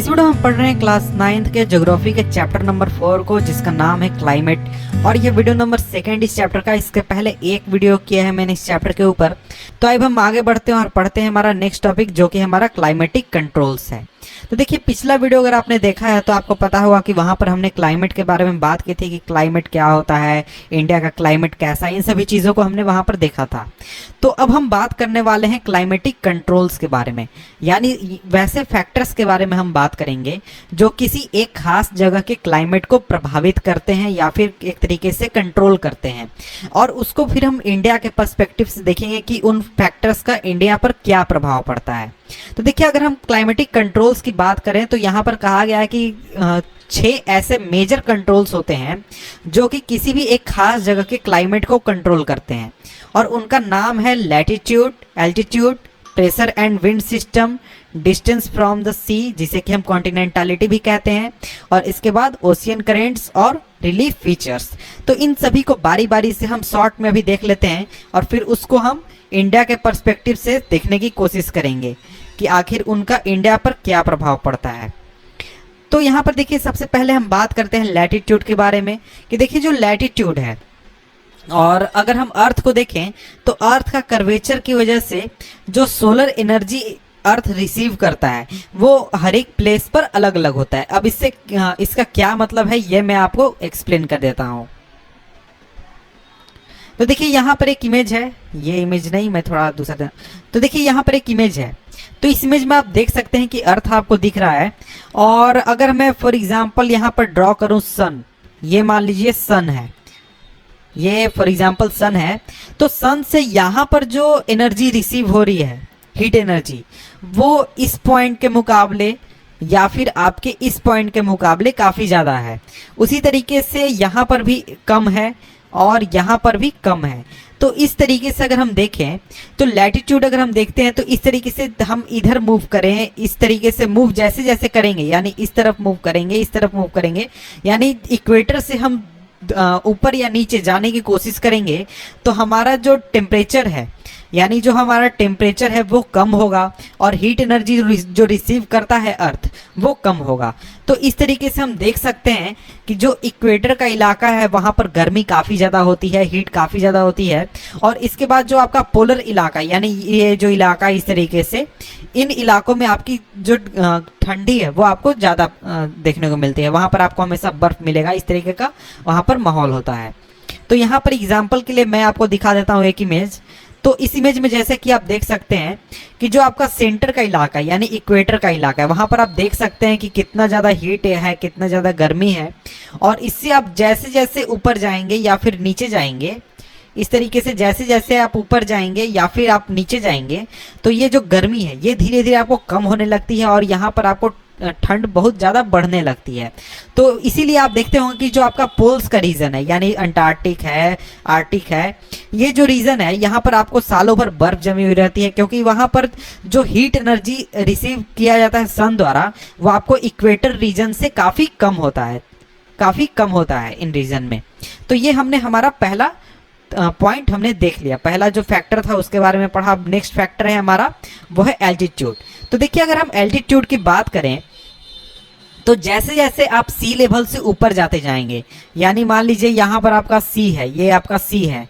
इस वीडियो में हम पढ़ रहे हैं क्लास 9th के ज्योग्राफी के चैप्टर नंबर 4 को, जिसका नाम है क्लाइमेट। और ये वीडियो नंबर 2 इस चैप्टर का। इसके पहले एक वीडियो किया है मैंने इस चैप्टर के ऊपर। तो अब हम आगे बढ़ते हैं और पढ़ते हैं हमारा नेक्स्ट टॉपिक, जो कि हमारा क्लाइमेटिक कंट्रोल्स है। तो देखिए, पिछला वीडियो अगर आपने देखा है तो आपको पता होगा कि वहां पर हमने क्लाइमेट के बारे में बात की थी कि क्लाइमेट क्या होता है, इंडिया का क्लाइमेट कैसा है, इन सभी चीज़ों को हमने वहां पर देखा था। तो अब हम बात करने वाले हैं क्लाइमेटिक कंट्रोल्स के बारे में, यानी वैसे फैक्टर्स के बारे में हम बात करेंगे जो किसी एक खास जगह के क्लाइमेट को प्रभावित करते हैं या फिर एक तरीके से कंट्रोल करते हैं, और उसको फिर हम इंडिया के पर्सपेक्टिव से देखेंगे कि उन फैक्टर्स का इंडिया पर क्या प्रभाव पड़ता है। तो देखिए, अगर हम क्लाइमेटिक कंट्रोल्स की बात करें तो यहाँ पर कहा गया है कि 6 ऐसे मेजर कंट्रोल्स होते हैं जो कि किसी भी एक खास जगह के क्लाइमेट को कंट्रोल करते हैं, और उनका नाम है latitude, altitude, pressure and wind system, distance from the sea जिसे कि हम कॉन्टिनेंटलिटी भी कहते हैं, और इसके बाद ओशियन करेंट्स और रिलीफ फीचर्स। तो इन सभी को बारी बारी से हम शॉर्ट में अभी देख लेते हैं और फिर उसको हम इंडिया के पर्सपेक्टिव से देखने की कोशिश करेंगे कि आखिर उनका इंडिया पर क्या प्रभाव पड़ता है। तो यहाँ पर देखिए, सबसे पहले हम बात करते हैं लैटिट्यूड के बारे में कि देखिए, जो लैटिट्यूड है, और अगर हम अर्थ को देखें तो अर्थ का कर्वेचर की वजह से जो सोलर एनर्जी अर्थ रिसीव करता है वो हर एक प्लेस पर अलग अलग होता है। अब इसका क्या मतलब है ये मैं आपको एक्सप्लेन कर देता हूँ। तो देखिए, यहाँ पर एक इमेज है, ये इमेज नहीं, मैं थोड़ा दूसरा। तो देखिए, यहाँ पर एक इमेज है। तो इस इमेज में आप देख सकते हैं कि अर्थ आपको दिख रहा है, और अगर मैं फॉर एग्जांपल यहाँ पर ड्रॉ करूँ सन, ये मान लीजिए सन है, ये फॉर एग्जांपल सन है। तो सन से यहाँ पर जो एनर्जी रिसीव हो रही है, हीट एनर्जी, वो इस पॉइंट के मुकाबले या फिर आपके इस पॉइंट के मुकाबले काफ़ी ज़्यादा है। उसी तरीके से यहाँ पर भी कम है और यहाँ पर भी कम है। तो इस तरीके से अगर हम देखें तो लैटिट्यूड अगर हम देखते हैं तो इस तरीके से हम इधर मूव करें, इस तरीके से मूव जैसे जैसे करेंगे, यानी इस तरफ मूव करेंगे, इस तरफ मूव करेंगे, यानी इक्वेटर से हम ऊपर या नीचे जाने की कोशिश करेंगे तो हमारा जो टेम्परेचर है, यानी जो हमारा टेम्परेचर है वो कम होगा, और हीट एनर्जी जो रिसीव करता है अर्थ वो कम होगा। तो इस तरीके से हम देख सकते हैं कि जो इक्वेटर का इलाका है वहाँ पर गर्मी काफ़ी ज़्यादा होती है, हीट काफ़ी ज़्यादा होती है, और इसके बाद जो आपका पोलर इलाका, यानी ये जो इलाका इस तरीके से, इन इलाकों में आपकी जो ठंडी है वो आपको ज़्यादा देखने को मिलती है। वहाँ पर आपको हमेशा बर्फ़ मिलेगा, इस तरीके का वहाँ पर माहौल होता है। तो यहाँ पर एग्जाम्पल के लिए मैं आपको दिखा देता हूँ एक इमेज। तो इस इमेज में जैसे कि आप देख सकते हैं कि जो आपका सेंटर का इलाका है, यानी इक्वेटर का इलाका है, वहाँ पर आप देख सकते हैं कि कितना ज़्यादा हीट है, कितना ज़्यादा गर्मी है। और इससे आप जैसे जैसे ऊपर जाएंगे या फिर नीचे जाएंगे, इस तरीके से जैसे जैसे आप ऊपर जाएंगे या फिर आप नीचे जाएंगे, तो ये जो गर्मी है ये धीरे धीरे आपको कम होने लगती है, और यहाँ पर आपको ठंड बहुत ज़्यादा बढ़ने लगती है। तो इसीलिए आप देखते होंगे कि जो आपका पोल्स का रीजन है, यानी अंटार्कटिक है, आर्टिक है, ये जो रीजन है यहाँ पर आपको सालों भर बर्फ जमी हुई रहती है, क्योंकि वहाँ पर जो हीट एनर्जी रिसीव किया जाता है सन द्वारा वो आपको इक्वेटर रीजन से काफ़ी कम होता है, काफ़ी कम होता है इन रीजन में। तो ये हमने हमारा पहला पॉइंट हमने देख लिया, पहला जो फैक्टर था उसके बारे में पढ़ा। अब नेक्स्ट फैक्टर है हमारा, वो है एल्टीट्यूड। तो देखिए, अगर हम एल्टीट्यूड की बात करें तो जैसे जैसे आप सी लेवल से ऊपर जाते जाएंगे, यानी मान लीजिए यहाँ पर आपका सी है, ये आपका सी है,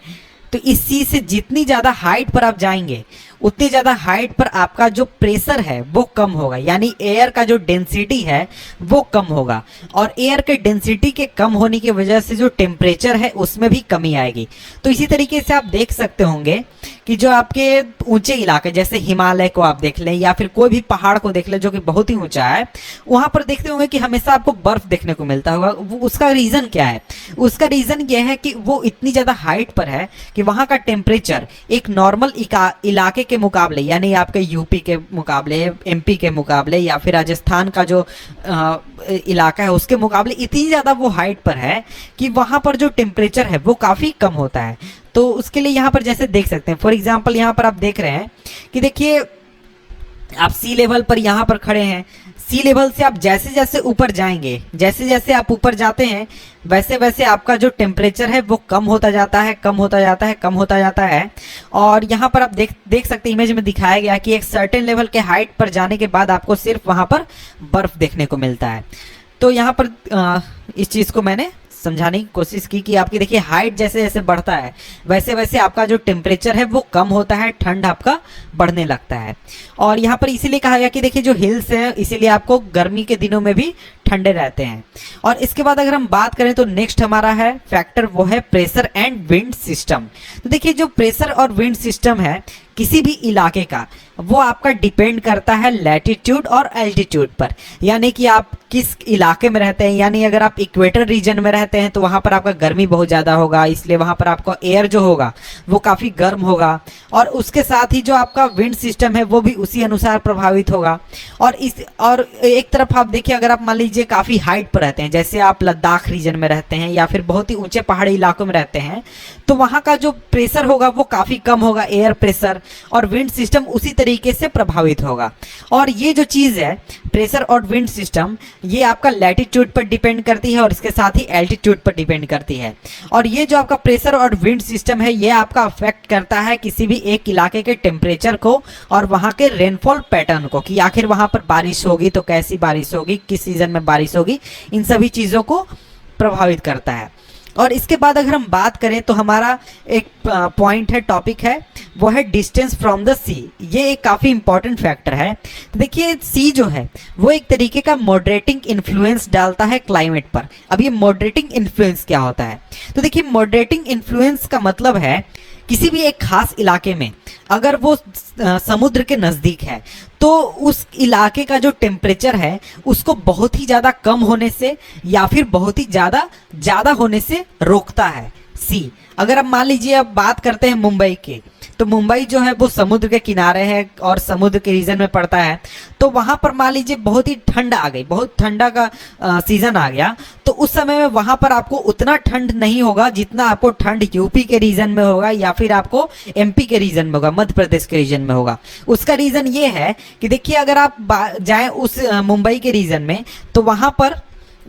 तो इस सी से जितनी ज़्यादा हाइट पर आप जाएंगे उतनी ज़्यादा हाइट पर आपका जो प्रेशर है वो कम होगा, यानी एयर का जो डेंसिटी है वो कम होगा, और एयर के डेंसिटी के कम होने की वजह से जो टेम्परेचर है उसमें भी कमी आएगी। तो इसी तरीके से आप देख सकते होंगे कि जो आपके ऊंचे इलाके, जैसे हिमालय को आप देख लें या फिर कोई भी पहाड़ को देख लें जो कि बहुत ही ऊंचा है, वहाँ पर देखते होंगे कि हमेशा आपको बर्फ देखने को मिलता होगा। उसका रीज़न क्या है? उसका रीज़न यह है कि वो इतनी ज़्यादा हाइट पर है कि वहाँ का टेम्परेचर एक नॉर्मल इलाके के मुकाबले, यानी आपके यूपी के मुकाबले, एमपी के मुकाबले या फिर राजस्थान का जो इलाका है उसके मुकाबले इतनी ज़्यादा वो हाइट पर है कि वहाँ पर जो टेम्परेचर है वो काफ़ी कम होता है। तो उसके लिए यहाँ पर जैसे देख सकते हैं, फॉर एग्जांपल यहाँ पर आप देख रहे हैं कि देखिए, आप सी लेवल पर यहाँ पर खड़े हैं, सी लेवल से आप जैसे जैसे ऊपर जाएंगे, जैसे जैसे आप ऊपर जाते हैं, वैसे वैसे आपका जो टेम्परेचर है वो कम होता जाता है, कम होता जाता है, कम होता जाता है। और यहाँ पर आप देख सकते हैं, इमेज में दिखाया गया कि एक सर्टेन लेवल के हाइट पर जाने के बाद आपको सिर्फ वहाँ पर बर्फ देखने को मिलता है। तो यहाँ पर इस चीज़ को मैंने समझाने की कोशिश की कि आपकी देखिए हाइट जैसे जैसे बढ़ता है वैसे वैसे आपका जो टेम्परेचर है वो कम होता है, ठंड आपका बढ़ने लगता है। और यहाँ पर इसीलिए कहा गया कि देखिए जो हिल्स हैं इसीलिए आपको गर्मी के दिनों में भी ठंडे रहते हैं। और इसके बाद अगर हम बात करें तो नेक्स्ट हमारा है फैक्टर, वो है प्रेशर एंड विंड सिस्टम। तो देखिए जो प्रेशर और विंड सिस्टम है किसी भी इलाके का, वो आपका डिपेंड करता है लैटिट्यूड और एल्टीट्यूड पर, यानी कि आप किस इलाके में रहते हैं। यानी अगर आप इक्वेटर रीजन में रहते हैं तो वहाँ पर आपका गर्मी बहुत ज़्यादा होगा, इसलिए वहाँ पर आपका एयर जो होगा वो काफ़ी गर्म होगा। और उसके साथ ही जो आपका विंड सिस्टम है वो भी उसी अनुसार प्रभावित होगा। और एक तरफ आप देखिए, अगर आप मान लीजिए काफ़ी हाइट पर रहते हैं, जैसे आप लद्दाख रीजन में रहते हैं या फिर बहुत ही ऊंचे पहाड़ी इलाकों में रहते हैं, तो वहाँ का जो प्रेशर होगा वो काफ़ी कम होगा, एयर प्रेशर, और विंड सिस्टम उसी तरीके से प्रभावित होगा। और ये जो चीज़ है प्रेशर और विंड सिस्टम, ये आपका लैटिट्यूड पर डिपेंड करती है और इसके साथ ही एल्टीट्यूड पर डिपेंड करती है। और ये जो आपका प्रेशर और विंड सिस्टम है ये आपका अफेक्ट करता है किसी भी एक इलाके के टेम्परेचर को और वहाँ के रेनफॉल पैटर्न को, कि आखिर वहाँ पर बारिश होगी तो कैसी बारिश होगी, किस सीजन में बारिश होगी, इन सभी चीज़ों को प्रभावित करता है। और इसके बाद अगर हम बात करें तो हमारा एक पॉइंट है, टॉपिक है, वो है डिस्टेंस फ्रॉम द सी। ये एक काफ़ी इंपॉर्टेंट फैक्टर है। तो देखिए सी जो है वो एक तरीके का मॉडरेटिंग इन्फ्लुएंस डालता है क्लाइमेट पर। अब ये मॉडरेटिंग इन्फ्लुएंस क्या होता है? तो देखिए मॉडरेटिंग इन्फ्लुएंस का मतलब है किसी भी एक खास इलाके में अगर वो समुद्र के नज़दीक है तो उस इलाके का जो टेम्परेचर है उसको बहुत ही ज़्यादा कम होने से या फिर बहुत ही ज़्यादा होने से रोकता है सी। अगर अब मान लीजिए अब बात करते हैं मुंबई की, तो मुंबई जो है वो समुद्र के किनारे है और समुद्र के रीजन में पड़ता है। तो वहाँ पर मान लीजिए बहुत ही ठंड आ गई, बहुत ठंडा का सीजन आ गया, तो उस समय में वहाँ पर आपको उतना ठंड नहीं होगा जितना आपको ठंड यूपी के रीजन में होगा या फिर आपको एमपी के रीजन में होगा, मध्य प्रदेश के रीजन में होगा। उसका रीज़न ये है कि देखिए अगर आप जाएँ उस मुंबई के रीजन में तो वहाँ पर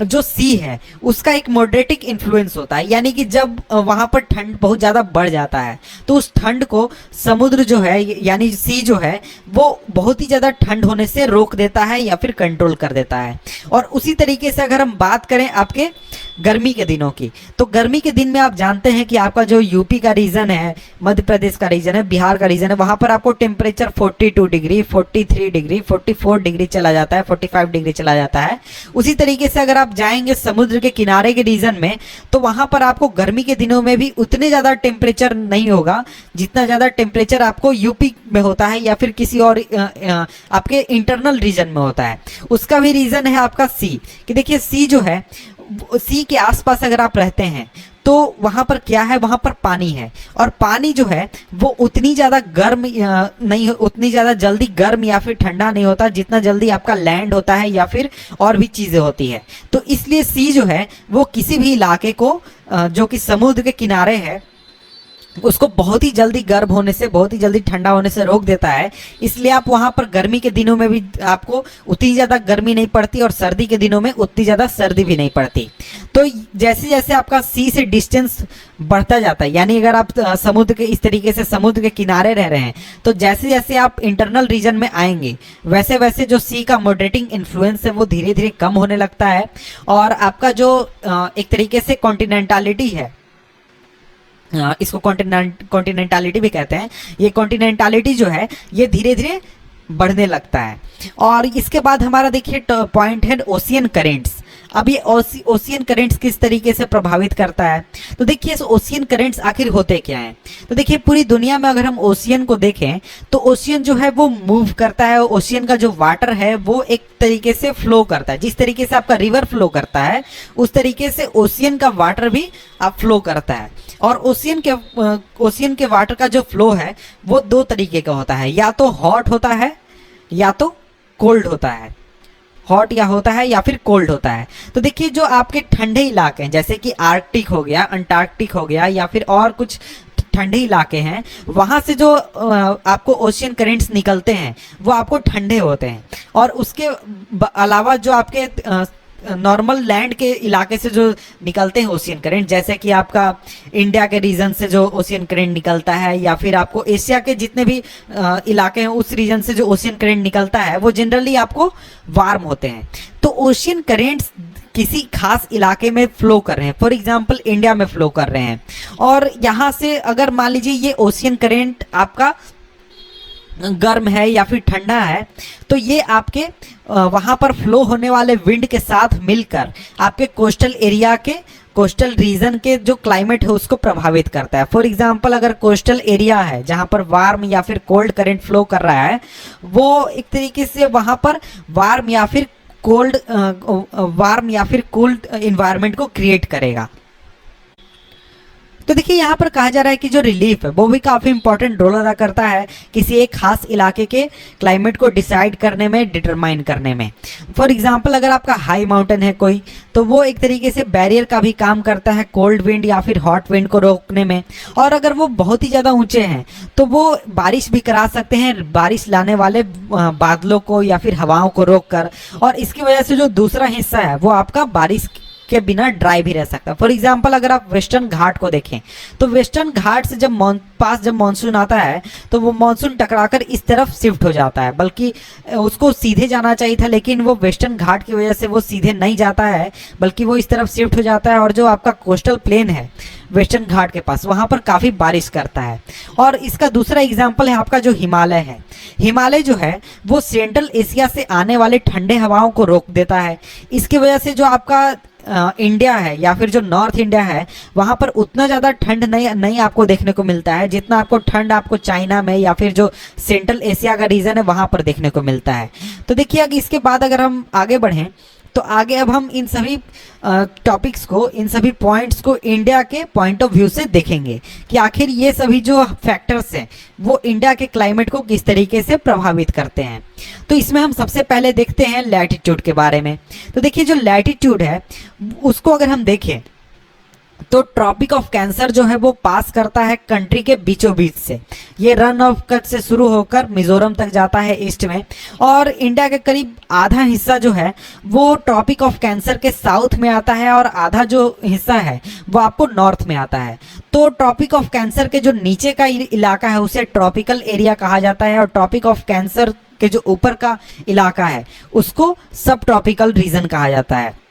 जो सी है उसका एक मॉडरेटिंग इन्फ्लुएंस होता है, यानी कि जब वहाँ पर ठंड बहुत ज़्यादा बढ़ जाता है तो उस ठंड को समुद्र जो है यानी सी जो है वो बहुत ही ज़्यादा ठंड होने से रोक देता है या फिर कंट्रोल कर देता है। और उसी तरीके से अगर हम बात करें आपके गर्मी के दिनों की, तो गर्मी के दिन में आप जानते हैं कि आपका जो यूपी का रीजन है, मध्य प्रदेश का रीजन है, बिहार का रीजन है, वहाँ पर आपको टेम्परेचर 42 डिग्री, 43 डिग्री, 44 डिग्री चला जाता है, 45 डिग्री चला जाता है। उसी तरीके से अगर आप जाएंगे समुद्र के किनारे के रीजन में तो वहाँ पर आपको गर्मी के दिनों में भी उतने ज़्यादा टेम्परेचर नहीं होगा जितना ज़्यादा टेम्परेचर आपको यूपी में होता है या फिर किसी और आपके इंटरनल रीजन में होता है। उसका भी रीज़न है आपका सी, कि देखिए सी जो है, सी के आसपास अगर आप रहते हैं तो वहाँ पर क्या है, वहाँ पर पानी है और पानी जो है वो उतनी ज़्यादा गर्म नहीं, उतनी ज़्यादा जल्दी गर्म या फिर ठंडा नहीं होता जितना जल्दी आपका लैंड होता है या फिर और भी चीज़ें होती है। तो इसलिए सी जो है वो किसी भी इलाके को जो कि समुद्र के किनारे है उसको बहुत ही जल्दी गर्म होने से, बहुत ही जल्दी ठंडा होने से रोक देता है। इसलिए आप वहाँ पर गर्मी के दिनों में भी आपको उतनी ज़्यादा गर्मी नहीं पड़ती और सर्दी के दिनों में उतनी ज़्यादा सर्दी भी नहीं पड़ती। तो जैसे जैसे आपका सी से डिस्टेंस बढ़ता जाता है, यानी अगर आप समुद्र के इस तरीके से समुद्र के किनारे रह रहे हैं तो जैसे जैसे आप इंटरनल रीजन में आएंगे वैसे वैसे जो सी का मॉडरेटिंग इन्फ्लुएंस है वो धीरे धीरे कम होने लगता है। और आपका जो एक तरीके से कॉन्टिनेंटालिटी है, इसको कॉन्टिनेंटालिटी भी कहते हैं, ये कॉन्टिनेंटालिटी जो है ये धीरे धीरे बढ़ने लगता है। और इसके बाद हमारा देखिए पॉइंट है ओशियन करेंट्स। अब ये ओशियन करेंट्स किस तरीके से प्रभावित करता है, तो देखिए ओशियन करेंट्स आखिर होते क्या हैं। तो देखिए पूरी दुनिया में अगर हम ओशियन को देखें तो ओशियन जो है वो मूव करता है। ओशियन का जो वाटर है वो एक तरीके से फ्लो करता है, जिस तरीके से आपका रिवर फ्लो करता है उस तरीके से ओशियन का वाटर भी आप फ्लो करता है। और ओशियन के वाटर का जो फ्लो है वो दो तरीके का होता है, या तो हॉट होता है या तो कोल्ड होता है, हॉट या होता है या फिर कोल्ड होता है। तो देखिए जो आपके ठंडे इलाके हैं जैसे कि आर्कटिक हो गया, अंटार्कटिक हो गया या फिर और कुछ ठंडे इलाके हैं, वहाँ से जो आपको ओशियन करेंट्स निकलते हैं वो आपको ठंडे होते हैं। और उसके अलावा जो आपके नॉर्मल लैंड के इलाके से जो निकलते हैं ओशियन करंट, जैसे कि आपका इंडिया के रीजन से जो ओशियन करंट निकलता है, या फिर आपको एशिया के जितने भी इलाके हैं उस रीजन से जो ओशियन करंट निकलता है, वो जनरली आपको वार्म होते हैं। तो ओशियन करंट्स किसी खास इलाके में फ्लो कर रहे हैं, फॉर एग्जांपल इंडिया में फ्लो कर रहे हैं, और यहाँ से अगर मान लीजिए ये ओशियन करंट आपका गर्म है या फिर ठंडा है, तो ये आपके वहाँ पर फ्लो होने वाले विंड के साथ मिलकर आपके कोस्टल एरिया के, कोस्टल रीजन के जो क्लाइमेट है उसको प्रभावित करता है। फॉर एग्जांपल अगर कोस्टल एरिया है जहाँ पर वार्म या फिर कोल्ड करंट फ्लो कर रहा है, वो एक तरीके से वहाँ पर वार्म या फिर कूल्ड इन्वायरमेंट को क्रिएट करेगा। तो देखिए यहाँ पर कहा जा रहा है कि जो रिलीफ है वो भी काफ़ी इंपॉर्टेंट रोल अदा करता है किसी एक खास इलाके के क्लाइमेट को डिसाइड करने में, डिटरमाइन करने में। फॉर एग्जांपल अगर आपका हाई माउंटेन है कोई, तो वो एक तरीके से बैरियर का भी काम करता है कोल्ड विंड या फिर हॉट विंड को रोकने में। और अगर वो बहुत ही ज़्यादा ऊंचे हैं तो वो बारिश भी करा सकते हैं, बारिश लाने वाले बादलों को या फिर हवाओं को रोक कर, और इसकी वजह से जो दूसरा हिस्सा है वो आपका बारिश के बिना ड्राई भी रह सकता है। फॉर एग्जांपल अगर आप वेस्टर्न घाट को देखें, तो वेस्टर्न घाट से जब मानसून आता है तो वो मानसून टकराकर इस तरफ शिफ्ट हो जाता है, बल्कि उसको सीधे जाना चाहिए था, लेकिन वो वेस्टर्न घाट की वजह से वो सीधे नहीं जाता है, बल्कि वो इस तरफ शिफ्ट हो जाता है। और जो आपका कोस्टल प्लेन है वेस्टर्न घाट के पास, वहाँ पर काफ़ी बारिश करता है। और इसका दूसरा एग्जाम्पल है आपका जो हिमालय है। हिमालय जो है वो सेंट्रल एशिया से आने वाले ठंडे हवाओं को रोक देता है। इसकी वजह से जो आपका इंडिया है या फिर जो नॉर्थ इंडिया है, वहाँ पर उतना ज़्यादा ठंड नहीं आपको देखने को मिलता है जितना आपको ठंड आपको चाइना में या फिर जो सेंट्रल एशिया का रीजन है वहाँ पर देखने को मिलता है। तो देखिए अगर इसके बाद अगर हम आगे बढ़ें, तो आगे अब हम इन सभी टॉपिक्स को, इन सभी पॉइंट्स को इंडिया के पॉइंट ऑफ व्यू से देखेंगे कि आखिर ये सभी जो फैक्टर्स हैं वो इंडिया के क्लाइमेट को किस तरीके से प्रभावित करते हैं। तो इसमें हम सबसे पहले देखते हैं लैटिट्यूड के बारे में। तो देखिए जो लैटिट्यूड है उसको अगर हम देखें तो ट्रॉपिक ऑफ कैंसर जो है वो पास करता है कंट्री के बीचों बीच से। ये रन ऑफ कच्छ से शुरू होकर मिजोरम तक जाता है ईस्ट में, और इंडिया के करीब आधा हिस्सा जो है वो ट्रॉपिक ऑफ कैंसर के साउथ में आता है, और आधा जो हिस्सा है वो आपको नॉर्थ में आता है। तो ट्रॉपिक ऑफ कैंसर के जो नीचे का इलाका है उसे ट्रॉपिकल एरिया कहा जाता है, और ट्रॉपिक ऑफ कैंसर के जो ऊपर का इलाका है उसको सब ट्रॉपिकल रीजन कहा जाता है।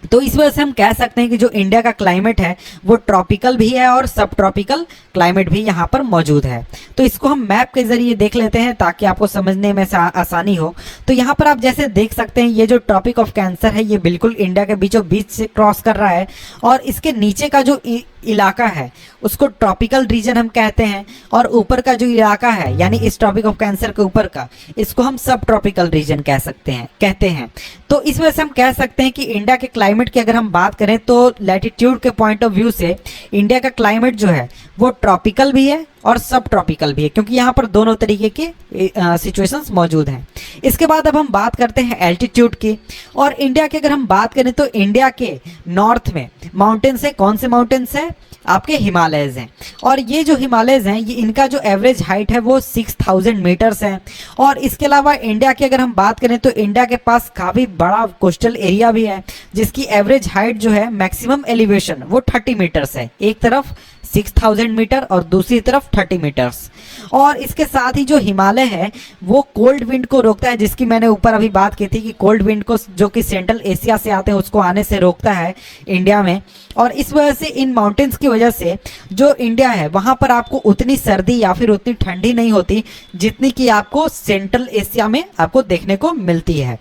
तो इस वजह से हम कह सकते हैं कि जो इंडिया का क्लाइमेट है वो ट्रॉपिकल भी है और सब ट्रॉपिकल क्लाइमेट भी यहाँ पर मौजूद है। तो इसको हम मैप के जरिए देख लेते हैं ताकि आपको समझने में आसानी हो। तो यहाँ पर आप जैसे देख सकते हैं ये जो ट्रॉपिक ऑफ कैंसर है ये बिल्कुल इंडिया के बीचों बीच से क्रॉस कर रहा है, और इसके नीचे का जो इलाका है उसको ट्रॉपिकल रीजन हम कहते हैं, और ऊपर का जो इलाका है यानी इस ट्रॉपिक ऑफ कैंसर के ऊपर का, इसको हम सब ट्रॉपिकल रीजन कहते हैं। तो इस वजह से हम कह सकते हैं कि इंडिया के क्लाइमेट की अगर हम बात करें तो लैटिट्यूड के पॉइंट ऑफ व्यू से इंडिया का क्लाइमेट जो है वो ट्रॉपिकल भी है और सब ट्रॉपिकल भी है, क्योंकि यहाँ पर दोनों तरीके के सिचुएशंस मौजूद हैं। इसके बाद अब हम बात करते हैं एल्टीट्यूड की, और इंडिया की अगर हम बात करें तो इंडिया के नॉर्थ में माउंटेन्स है। कौन से माउंटेन्स है? आपके हिमालयज हैं, और ये जो हिमालयज हैं ये इनका जो एवरेज हाइट है वो 6000 मीटर्स है। और इसके अलावा इंडिया की अगर हम बात करें तो इंडिया के पास काफ़ी बड़ा कोस्टल एरिया भी है जिसकी एवरेज हाइट जो है मैक्सिमम एलिवेशन वो 30 मीटर्स है। एक तरफ 6000 मीटर और दूसरी तरफ 30 मीटर्स। और इसके साथ ही जो हिमालय है वो कोल्ड विंड को रोकता है, जिसकी मैंने ऊपर अभी बात की थी कि कोल्ड विंड को जो कि सेंट्रल एशिया से आते हैं उसको आने से रोकता है इंडिया में। और इस वजह से इन माउंटेन्स की वजह से जो इंडिया है वहाँ पर आपको उतनी सर्दी या फिर उतनी ठंडी नहीं होती जितनी कि आपको सेंट्रल एशिया में आपको देखने को मिलती है।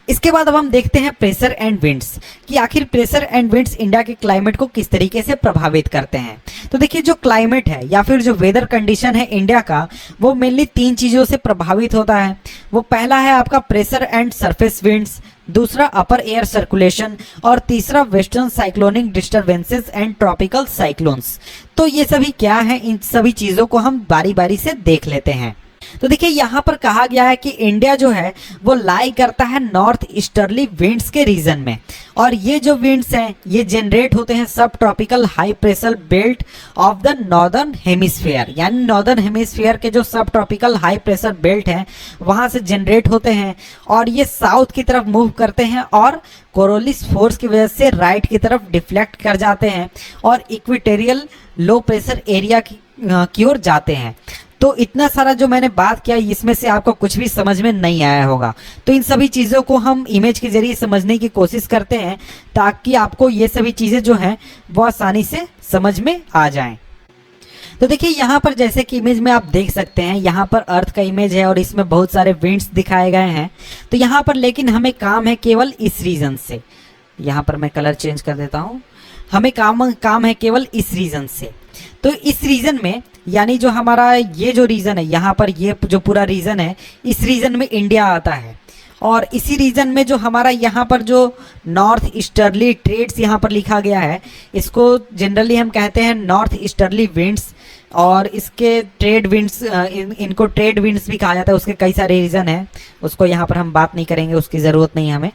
इसके बाद अब हम देखते हैं प्रेशर एंड विंड्स कि आखिर प्रेशर एंड विंड्स इंडिया के क्लाइमेट को किस तरीके से प्रभावित करते हैं। तो देखिए जो क्लाइमेट है या फिर जो वेदर कंडीशन है इंडिया का वो मेनली 3 चीज़ों से प्रभावित होता है। वो पहला है आपका प्रेशर एंड सरफेस विंड्स, दूसरा अपर एयर सर्कुलेशन, और तीसरा western cyclonic disturbances and tropical cyclones. तो ये सभी क्या है, इन सभी चीज़ों को हम बारी बारी से देख लेते हैं। तो देखिए यहाँ पर कहा गया है कि इंडिया जो है वो लाई करता है नॉर्थ ईस्टर्ली विंड्स के रीजन में, और ये जो विंड्स हैं ये जनरेट होते हैं सब tropical high pressure belt of the northern hemisphere, यानी नॉर्दर्न हेमिस्फीयर के जो सब ट्रॉपिकल हाई प्रेशर बेल्ट हैं वहां से जनरेट होते हैं, और ये साउथ की तरफ मूव करते हैं और कोरोलिस फोर्स की वजह से राइट की तरफ डिफ्लेक्ट कर जाते हैं और इक्वेटोरियल लो प्रेशर एरिया की ओर जाते हैं। तो इतना सारा जो मैंने बात किया इसमें से आपको कुछ भी समझ में नहीं आया होगा, तो इन सभी चीज़ों को हम इमेज के जरिए समझने की कोशिश करते हैं ताकि आपको ये सभी चीज़ें जो हैं वो आसानी से समझ में आ जाएं। तो देखिए यहाँ पर जैसे कि इमेज में आप देख सकते हैं, यहाँ पर अर्थ का इमेज है और इसमें बहुत सारे विंड्स दिखाए गए हैं। तो यहाँ पर लेकिन हमें काम है केवल इस रीजन से, यहाँ पर मैं कलर चेंज कर देता हूँ, हमें काम है केवल इस रीजन से। तो इस रीजन में यानी जो हमारा ये जो रीजन है, यहाँ पर ये जो पूरा रीजन है, इस रीजन में इंडिया आता है, और इसी रीजन में जो हमारा यहाँ पर जो नॉर्थ ईस्टर्ली ट्रेड्स यहाँ पर लिखा गया है, इसको जनरली हम कहते हैं नॉर्थ ईस्टर्ली विंड्स, और इसके ट्रेड विंड्स इनको ट्रेड विंड्स भी कहा जाता है। उसके कई सारे रीजन हैं, उसको यहाँ पर हम बात नहीं करेंगे, उसकी ज़रूरत नहीं है हमें।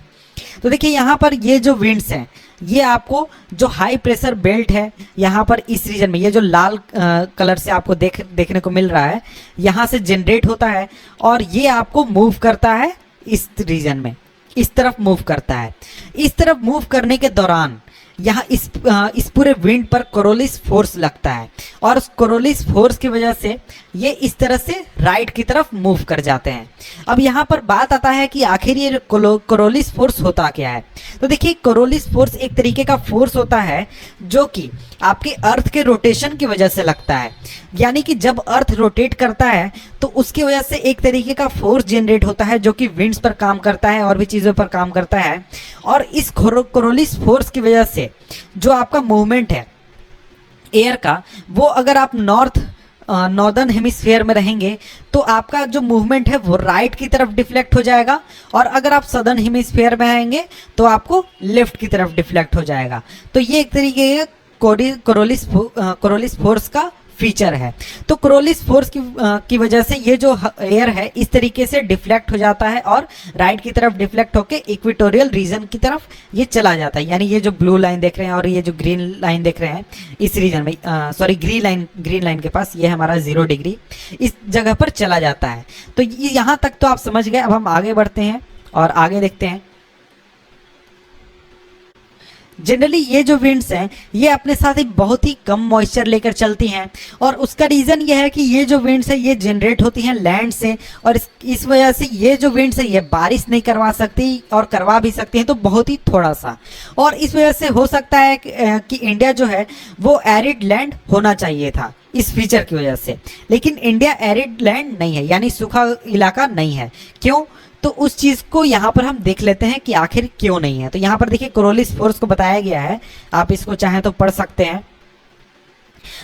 तो देखिए यहाँ पर ये जो विंड्स हैं ये आपको जो हाई प्रेशर बेल्ट है यहाँ पर इस रीजन में, ये जो लाल कलर से आपको देखने को मिल रहा है, यहाँ से जनरेट होता है और ये आपको मूव करता है इस रीजन में, इस तरफ मूव करता है। इस तरफ मूव करने के दौरान यहाँ इस पूरे विंड पर कोरोलिस फोर्स लगता है, और उस कोरोलिस फोर्स की वजह से ये इस तरह से राइट की तरफ मूव कर जाते हैं। अब यहाँ पर बात आता है कि आखिर ये कोरोलिस फोर्स होता क्या है। तो देखिए कोरोलिस फोर्स एक तरीके का फोर्स होता है जो कि आपके अर्थ के रोटेशन की वजह से लगता है, यानी कि जब अर्थ रोटेट करता है तो उसकी वजह से एक तरीके का फोर्स जनरेट होता है जो कि विंड्स पर काम करता है और भी चीज़ों पर काम करता है। और इस कोरोलिस फोर्स की वजह से जो आपका मूवमेंट है एयर का, वो अगर आप नॉर्दर्न हेमिस्फीयर में रहेंगे तो आपका जो मूवमेंट है वो राइट की तरफ डिफ्लेक्ट हो जाएगा, और अगर आप सदर्न हेमिस्फीयर में रहेंगे तो आपको लेफ्ट की तरफ डिफ्लेक्ट हो जाएगा। तो ये एक तरीके का कोरोलिस फोर्स का फीचर है। तो कोरोलिस फोर्स की वजह से ये जो एयर है इस तरीके से डिफ्लेक्ट हो जाता है और राइट की तरफ डिफ्लेक्ट होकर इक्वेटोरियल रीजन की तरफ ये चला जाता है, यानी ये जो ब्लू लाइन देख रहे हैं और ये जो ग्रीन लाइन देख रहे हैं इस रीजन में, सॉरी ग्रीन लाइन के पास ये हमारा 0 डिग्री इस जगह पर चला जाता है। तो ये यहाँ तक तो आप समझ गए। अब हम आगे बढ़ते हैं और आगे देखते हैं। जनरली ये जो विंड्स हैं ये अपने साथ ही बहुत ही कम मॉइस्चर लेकर चलती हैं, और उसका रीज़न ये है कि ये जो विंड्स है ये जनरेट होती हैं लैंड से, और इस वजह से ये जो विंड्स है ये बारिश नहीं करवा सकती, और करवा भी सकती हैं तो बहुत ही थोड़ा सा। और इस वजह से हो सकता है कि इंडिया जो है वो एरिड लैंड होना चाहिए था इस फीचर की वजह से, लेकिन इंडिया एरिड लैंड नहीं है, यानी सूखा इलाका नहीं है। क्यों? तो उस चीज़ को यहाँ पर हम देख लेते हैं कि आखिर क्यों नहीं है। तो यहाँ पर देखिए कोरोलिस फोर्स को बताया गया है, आप इसको चाहें तो पढ़ सकते हैं।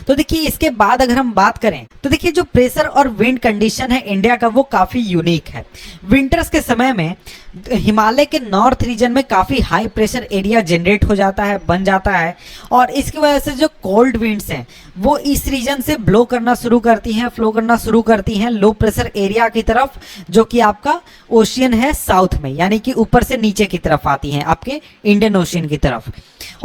तो देखिए इसके बाद अगर हम बात करें तो देखिए जो प्रेशर और विंड कंडीशन है इंडिया का वो काफ़ी यूनिक है। विंटर्स के समय में हिमालय के नॉर्थ रीजन में काफ़ी हाई प्रेशर एरिया जनरेट हो जाता है, बन जाता है, और इसकी वजह से जो कोल्ड विंड्स हैं वो इस रीजन से ब्लो करना शुरू करती हैं, फ्लो करना शुरू करती हैं लो प्रेशर एरिया की तरफ, जो कि आपका ओशियन है साउथ में, यानी कि ऊपर से नीचे की तरफ आती हैं आपके इंडियन ओशियन की तरफ।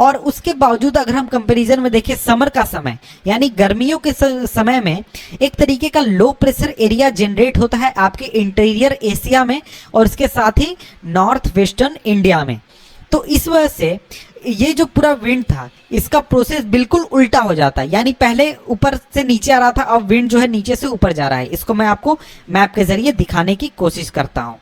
और उसके बावजूद अगर हम कंपैरिजन में देखें समर का समय यानी गर्मियों के समय में एक तरीके का लो प्रेशर एरिया जनरेट होता है आपके इंटीरियर एशिया में और इसके साथ ही नॉर्थ वेस्टर्न इंडिया में। तो इस वजह से ये जो पूरा विंड था इसका प्रोसेस बिल्कुल उल्टा हो जाता है, यानी पहले ऊपर से नीचे आ रहा था, अब विंड जो है नीचे से ऊपर जा रहा है। इसको मैं आपको मैप के जरिए दिखाने की कोशिश करता हूँ।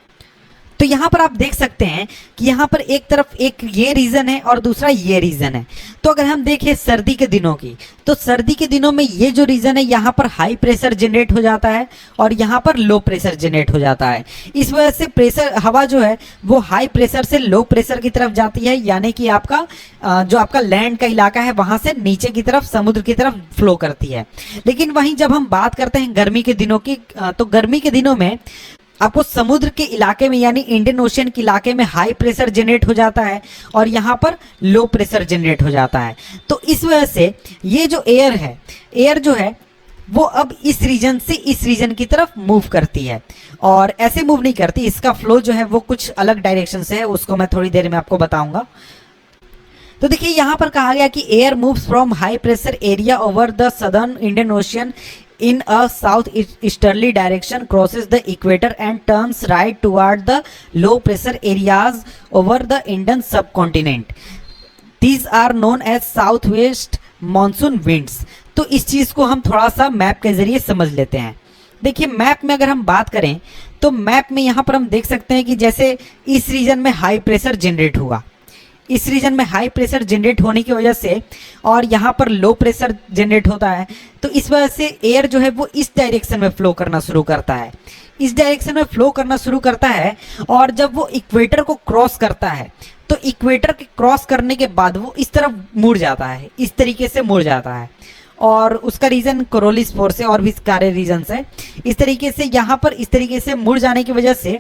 तो यहाँ पर आप देख सकते हैं कि यहाँ पर एक तरफ एक ये रीजन है और दूसरा ये रीजन है। तो अगर हम देखें सर्दी के दिनों की, तो सर्दी के दिनों में ये जो रीजन है यहाँ पर हाई प्रेशर जनरेट हो जाता है और यहाँ पर लो प्रेशर जनरेट हो जाता है। इस वजह से प्रेशर हवा जो है वो हाई प्रेशर से लो प्रेशर की तरफ जाती है, यानी कि आपका जो आपका लैंड का इलाका है वहाँ से नीचे की तरफ समुद्र की तरफ फ्लो करती है। लेकिन वहीं जब हम बात करते हैं गर्मी के दिनों की, तो गर्मी के दिनों में आपको समुद्र के इलाके में यानी इंडियन ओशियन के इलाके में हाई प्रेशर जनरेट हो जाता है और यहाँ पर लो प्रेशर जनरेट हो जाता है। तो इस वजह से ये जो एयर है, एयर जो है वो अब इस रीजन से इस रीजन की तरफ मूव करती है, और ऐसे मूव नहीं करती, इसका फ्लो जो है वो कुछ अलग डायरेक्शन से है, उसको मैं थोड़ी देर में आपको बताऊंगा। तो देखिए यहाँ पर कहा गया कि air moves from high pressure area over the southern Indian ocean in a south easterly direction, crosses the equator and turns right toward the low pressure areas over the Indian subcontinent. These are known as southwest monsoon winds. तो इस चीज को हम थोड़ा सा map के जरिए समझ लेते हैं। देखिए मैप में अगर हम बात करें तो मैप में यहाँ पर हम देख सकते हैं कि जैसे इस रीजन में हाई प्रेशर जनरेट हुआ, इस रीजन में हाई प्रेशर जनरेट होने की वजह से और यहाँ पर लो प्रेशर जनरेट होता है, तो इस वजह से एयर जो है वो इस डायरेक्शन में फ्लो करना शुरू करता है, इस डायरेक्शन में फ्लो करना शुरू करता है। और जब वो इक्वेटर को क्रॉस करता है तो इक्वेटर के क्रॉस करने के बाद वो इस तरफ मुड़ जाता है, इस तरीके से मुड़ जाता है, और उसका रीजन कोरोलिस फोर्स है और भी सारे रीजन है। इस तरीके से यहाँ पर इस तरीके से मुड़ जाने की वजह से,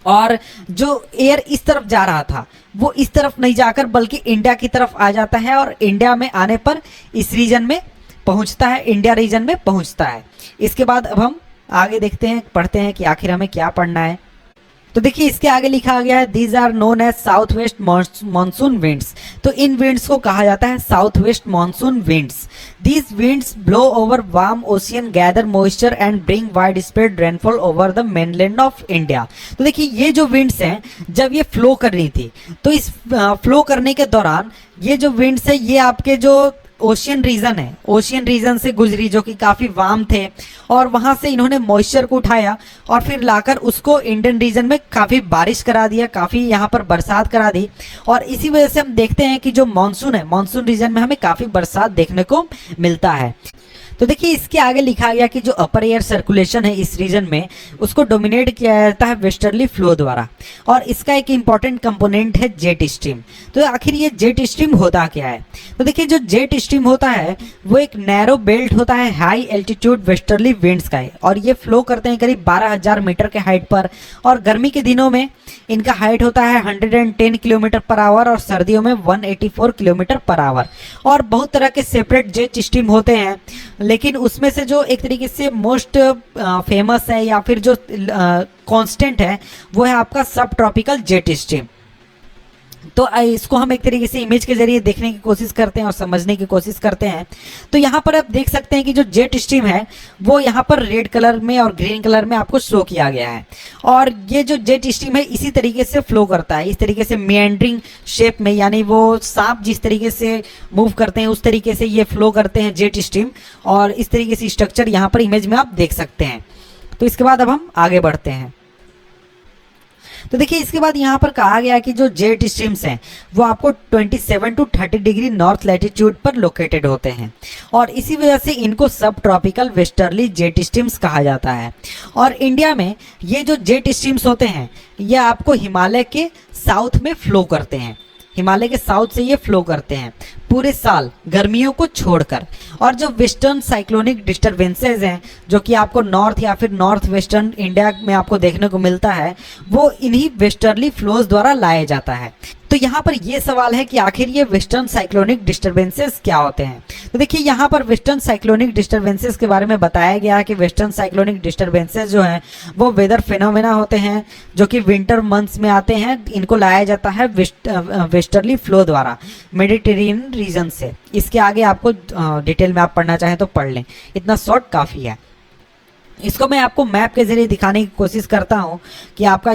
और जो एयर इस तरफ जा रहा था वो इस तरफ नहीं जाकर बल्कि इंडिया की तरफ आ जाता है, और इंडिया में आने पर इस रीजन में पहुंचता है, इंडिया रीजन में पहुंचता है। इसके बाद अब हम आगे देखते हैं, पढ़ते हैं कि आखिर हमें क्या पढ़ना है। तो देखिए इसके आगे लिखा गया है these are known as south west monsoon winds. तो इन विंड्स को कहा जाता है south west monsoon winds. These winds blow over warm ocean, gather moisture and bring widespread rainfall over the mainland of India. तो देखिए ये जो विंड्स हैं जब ये फ्लो कर रही थी तो इस फ्लो करने के दौरान ये जो विंड्स है ये आपके जो ओशियन रीजन है, ओशियन रीजन से गुजरी जो कि काफ़ी वार्म थे, और वहाँ से इन्होंने मॉइस्चर को उठाया और फिर लाकर उसको इंडियन रीजन में काफ़ी बारिश करा दिया, काफ़ी यहाँ पर बरसात करा दी। और इसी वजह से हम देखते हैं कि जो मानसून है, मानसून रीजन में हमें काफ़ी बरसात देखने को मिलता है। तो देखिए इसके आगे लिखा गया कि जो अपर एयर सर्कुलेशन है इस रीजन में उसको डोमिनेट किया जाता है वेस्टर्ली फ्लो द्वारा, और इसका एक इंपॉर्टेंट कंपोनेंट है जेट स्ट्रीम। तो आखिर ये जेट स्ट्रीम होता क्या है? तो देखिए जो जेट स्ट्रीम होता है वो एक नैरो बेल्ट होता है हाई एल्टीट्यूड वेस्टर्ली विंड्स का है, और ये फ्लो करते हैं करीब 12,000 मीटर के हाइट पर, और गर्मी के दिनों में इनका हाइट होता है 110 किलोमीटर पर आवर और सर्दियों में 184 किलोमीटर पर आवर। और बहुत तरह के सेपरेट जेट स्ट्रीम होते हैं, लेकिन उसमें से जो एक तरीके से मोस्ट फेमस है या फिर जो कांस्टेंट है वो है आपका सब ट्रॉपिकल जेट स्ट्रीम। तो इसको हम एक तरीके से इमेज के जरिए देखने की कोशिश करते हैं और समझने की कोशिश करते हैं। तो यहाँ पर आप देख सकते हैं कि जो जेट स्ट्रीम है वो यहाँ पर रेड कलर में और ग्रीन कलर में आपको शो किया गया है, और ये जो जेट स्ट्रीम है इसी तरीके से फ्लो करता है, इस तरीके से मेंडरिंग शेप में, यानी वो सांप जिस तरीके से मूव करते हैं उस तरीके से ये फ्लो करते हैं जेट स्ट्रीम, और इस तरीके से स्ट्रक्चर यहाँ पर इमेज में आप देख सकते हैं। तो इसके बाद अब हम आगे बढ़ते हैं। तो देखिए इसके बाद यहाँ पर कहा गया कि जो जेट स्ट्रीम्स हैं वो आपको 27 टू 30 डिग्री नॉर्थ लैटिट्यूड पर लोकेटेड होते हैं, और इसी वजह से इनको सब ट्रॉपिकल वेस्टर्ली जेट स्ट्रीम्स कहा जाता है। और इंडिया में ये जो जेट स्ट्रीम्स होते हैं ये आपको हिमालय के साउथ में फ्लो करते हैं, हिमालय के साउथ से ये फ्लो करते हैं पूरे साल गर्मियों को छोड़कर। और जो वेस्टर्न साइक्लोनिक डिस्टर्बेंसेज हैं जो कि आपको नॉर्थ या फिर नॉर्थ वेस्टर्न इंडिया में आपको देखने को मिलता है वो इन्हीं वेस्टर्ली फ्लोज द्वारा लाया जाता है। तो यहाँ पर ये सवाल है कि आखिर ये वेस्टर्न साइक्लोनिक डिस्टर्बेंसेस क्या होते हैं? तो देखिए यहाँ पर वेस्टर्न साइक्लोनिक डिस्टर्बेंसेस के बारे में बताया गया है कि वेस्टर्न साइक्लोनिक डिस्टर्बेंसेस जो हैं वो वेदर फिनोमेना होते हैं जो कि विंटर मंथ्स में आते हैं। इनको लाया जाता है वेस्टर्ली फ्लो द्वारा मेडिटेरेनियन रीजन से। इसके आगे आपको डिटेल में आप पढ़ना चाहें तो पढ़ लें, इतना शॉर्ट काफ़ी है। इसको मैं आपको मैप के जरिए दिखाने की कोशिश करता हूँ कि आपका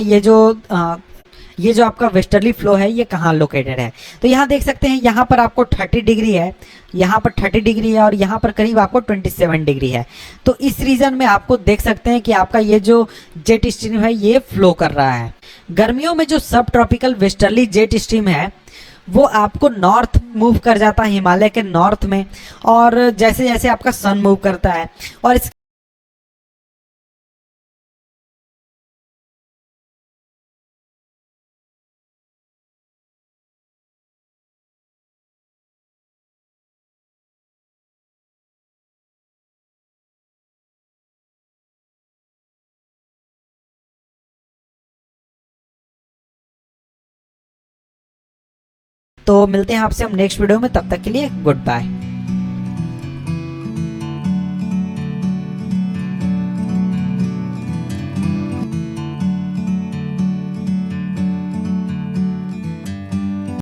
ये जो आपका वेस्टर्ली फ्लो है ये कहाँ लोकेटेड है। तो यहाँ देख सकते हैं यहाँ पर आपको 30 डिग्री है, यहाँ पर 30 डिग्री है, और यहाँ पर करीब आपको 27 डिग्री है। तो इस रीजन में आपको देख सकते हैं कि आपका ये जो जेट स्ट्रीम है ये फ्लो कर रहा है। गर्मियों में जो सब ट्रॉपिकल वेस्टर्ली जेट स्ट्रीम है वो आपको नॉर्थ मूव कर जाता है, हिमालय के नॉर्थ में, और जैसे जैसे आपका सन मूव करता है और इस तो मिलते हैं आपसे हम नेक्स्ट वीडियो में, तब तक के लिए गुड बाय।